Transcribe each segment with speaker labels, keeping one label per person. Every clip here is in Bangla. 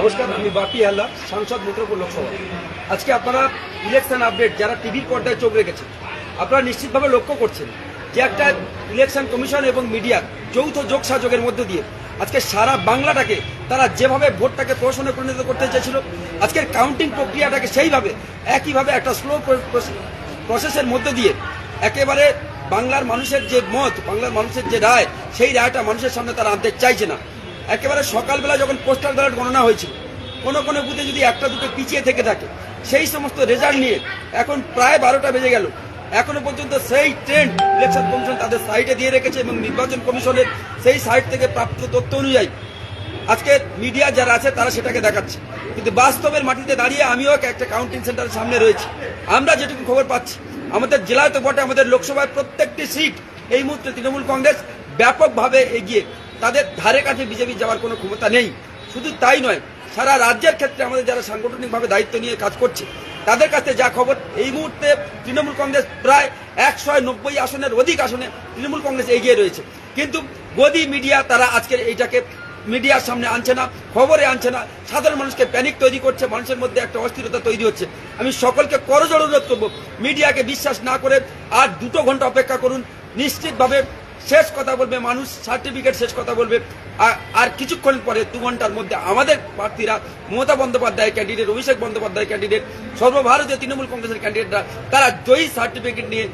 Speaker 1: নমস্কার, আমি বাপি হালদার, সাংসদ মিত্রপুর লোকসভা। আজকে আপনারা ইলেকশন আপডেট যারা টিভির পর্দায় চোখ রেখেছেন, আপনারা নিশ্চিতভাবে লক্ষ্য করছেন যে একটা ইলেকশন কমিশন এবং মিডিয়ার যৌথ যোগসাযোগের মধ্য দিয়ে আজকে সারা বাংলাটাকে তারা যেভাবে ভোটটাকে প্রহসনে পরিণত করতে চেয়েছিল, আজকের কাউন্টিং প্রক্রিয়াটাকে সেইভাবে একইভাবে একটা স্লো প্রসেসের মধ্য দিয়ে একেবারে বাংলার মানুষের যে মত, বাংলার মানুষের যে রায়, সেই রায়টা মানুষের সামনে তারা আনতে চাইছে না। একেবারে সকালবেলা যখন পোস্টাল ব্যালট গণনা হয়েছিল, কোনো কোনো বুথে যদি একটা দুটো পিছিয়ে থেকে থাকে, সেই সমস্ত রেজাল্ট নিয়ে এখন প্রায় 12টা বেজে গেল, এখনো পর্যন্ত সেই ট্রেন্ড ইলেকশন কমিশন তাদের সাইটে দিয়ে রেখেছে এবং নির্বাচন কমিশনের সেই সাইট থেকে প্রাপ্ত তথ্য অনুযায়ী আজকে মিডিয়া যারা আছে তারা সেটাকে দেখাচ্ছে। কিন্তু বাস্তবের মাটিতে দাঁড়িয়ে আমিও একটা কাউন্টিং সেন্টারের সামনে রয়েছি। আমরা যেটুকু খবর পাচ্ছি, আমাদের জেলায় তো বটে, আমাদের লোকসভায় প্রত্যেকটি সিট এই মুহূর্তে তৃণমূল কংগ্রেস ব্যাপকভাবে এগিয়ে, তাদের ধারে কাছে বিজেপি যাওয়ার কোনো ক্ষমতা নেই। শুধু তাই নয়, সারা রাজ্যের ক্ষেত্রে আমাদের যারা সাংগঠনিকভাবে দায়িত্ব নিয়ে কাজ করছে তাদের কাছে যা খবর, এই মুহূর্তে তৃণমূল কংগ্রেস প্রায় 190 আসনের অধিক আসনে তৃণমূল কংগ্রেস এগিয়ে রয়েছে। কিন্তু গদি মিডিয়া তারা আজকের এইটাকে মিডিয়ার সামনে আনছে না, খবরে আনছে না, সাধারণ মানুষকে প্যানিক তৈরি করছে, মানুষের মধ্যে একটা অস্থিরতা তৈরি হচ্ছে। আমি সকলকে করজোড়ে অনুরোধ করবো, মিডিয়াকে বিশ্বাস না করে আর 2 ঘন্টা অপেক্ষা করুন। নিশ্চিতভাবে শেষ কথা বলবে মানুষ, সার্টিফিকেট শেষ কথা বলবে। আর কিছুক্ষণ পরে 2 ঘন্টার মধ্যে আমাদের প্রার্থীরা, মমতা বন্দ্যোপাধ্যায় ক্যান্ডিডেট, অভিষেক বন্দ্যোপাধ্যায় ক্যান্ডিডেট, সর্বভারতীয় তৃণমূল কংগ্রেসের ক্যান্ডিডেটরা তারা জয়ী সার্টিফিকেট নিয়ে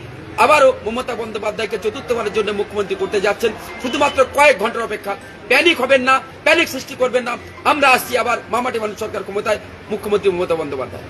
Speaker 1: আবারও মমতা বন্দ্যোপাধ্যায়কে চতুর্থবারের জন্য মুখ্যমন্ত্রী করতে যাচ্ছেন। শুধুমাত্র কয়েক ঘন্টার অপেক্ষা। প্যানিক হবেন না, প্যানিক সৃষ্টি করবেন না। আমরা আসছি আবার মামাটি মানুষ সরকার ক্ষমতায়, মুখ্যমন্ত্রী মমতা বন্দ্যোপাধ্যায়।